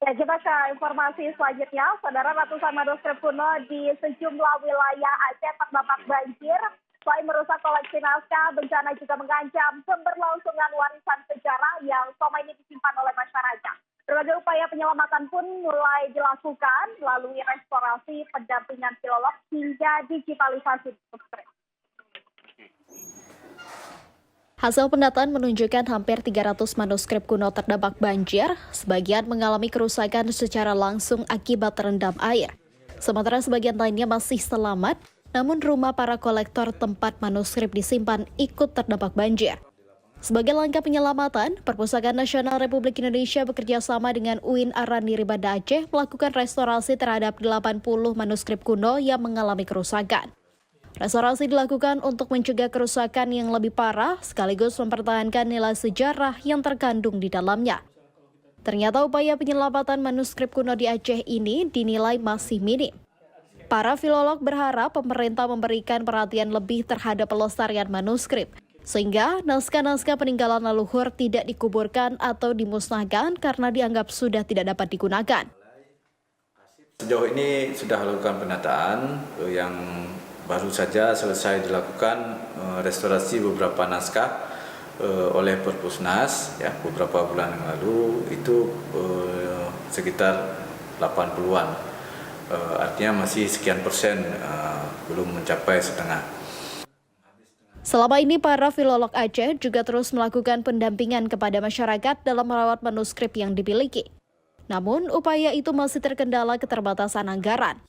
Ya, kita ke informasi selanjutnya. Saudara, ratusan manuskrip kuno di sejumlah wilayah Aceh terdampak banjir. Selain merusak koleksi naskah, bencana juga mengancam keberlangsungan warisan sejarah yang selama ini disimpan oleh masyarakat. Berbagai upaya penyelamatan pun mulai dilakukan melalui restorasi, pendampingan filolog hingga digitalisasi manuskrip. Hasil pendataan menunjukkan hampir 300 manuskrip kuno terdampak banjir, sebagian mengalami kerusakan secara langsung akibat terendam air. Sementara sebagian lainnya masih selamat, namun rumah para kolektor tempat manuskrip disimpan ikut terdampak banjir. Sebagai langkah penyelamatan, Perpustakaan Nasional Republik Indonesia bekerja sama dengan UIN Araniri Banda Aceh melakukan restorasi terhadap 80 manuskrip kuno yang mengalami kerusakan. Restorasi dilakukan untuk mencegah kerusakan yang lebih parah sekaligus mempertahankan nilai sejarah yang terkandung di dalamnya. Ternyata upaya penyelamatan manuskrip kuno di Aceh ini dinilai masih minim. Para filolog berharap pemerintah memberikan perhatian lebih terhadap pelestarian manuskrip, sehingga naskah-naskah peninggalan leluhur tidak dikuburkan atau dimusnahkan karena dianggap sudah tidak dapat digunakan. Sejauh ini sudah lakukan penataan yang baru saja selesai dilakukan restorasi beberapa naskah oleh Perpusnas ya, beberapa bulan yang lalu itu sekitar 80-an. Artinya masih sekian persen, belum mencapai setengah. Selama ini para filolog Aceh juga terus melakukan pendampingan kepada masyarakat dalam merawat manuskrip yang dimiliki. Namun upaya itu masih terkendala keterbatasan anggaran.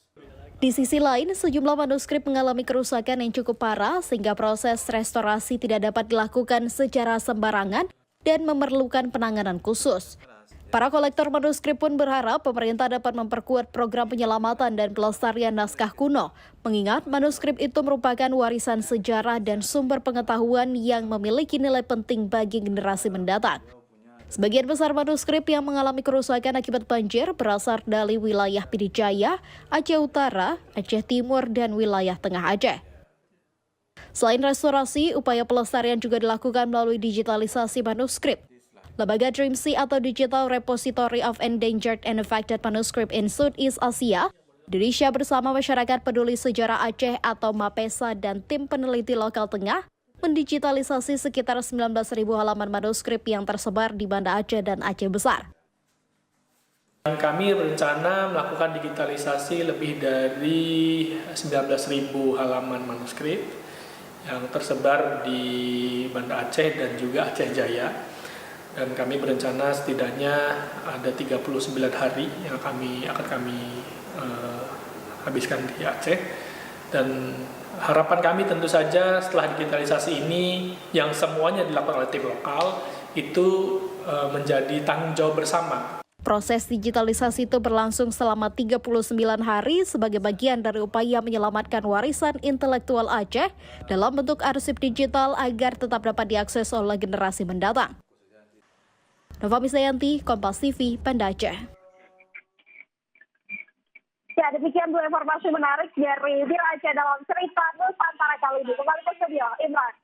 Di sisi lain, sejumlah manuskrip mengalami kerusakan yang cukup parah sehingga proses restorasi tidak dapat dilakukan secara sembarangan dan memerlukan penanganan khusus. Para kolektor manuskrip pun berharap pemerintah dapat memperkuat program penyelamatan dan pelestarian naskah kuno, mengingat manuskrip itu merupakan warisan sejarah dan sumber pengetahuan yang memiliki nilai penting bagi generasi mendatang. Sebagian besar manuskrip yang mengalami kerusakan akibat banjir berasal dari wilayah Pidijaya, Aceh Utara, Aceh Timur, dan wilayah Tengah Aceh. Selain restorasi, upaya pelestarian juga dilakukan melalui digitalisasi manuskrip. Lembaga DREAMSEA atau Digital Repository of Endangered and Affected Manuscript in Southeast Asia, Indonesia bersama Masyarakat Peduli Sejarah Aceh atau MAPESA dan tim peneliti lokal Tengah, mendigitalisasi sekitar 19.000 halaman manuskrip yang tersebar di Banda Aceh dan Aceh Besar. Kami berencana melakukan digitalisasi lebih dari 19.000 halaman manuskrip yang tersebar di Banda Aceh dan juga Aceh Jaya. Dan kami berencana setidaknya ada 39 hari yang akan kami habiskan di Aceh. Dan harapan kami tentu saja setelah digitalisasi ini yang semuanya dilakukan oleh tim lokal itu menjadi tanggung jawab bersama. Proses digitalisasi itu berlangsung selama 39 hari sebagai bagian dari upaya menyelamatkan warisan intelektual Aceh dalam bentuk arsip digital agar tetap dapat diakses oleh generasi mendatang. Nova Misayanti, Kompas TV, Banda Aceh. Ya, demikian dua informasi menarik dari Bir Aceh dalam cerita Nusantara kali ini. Kembali ke studio, Imran.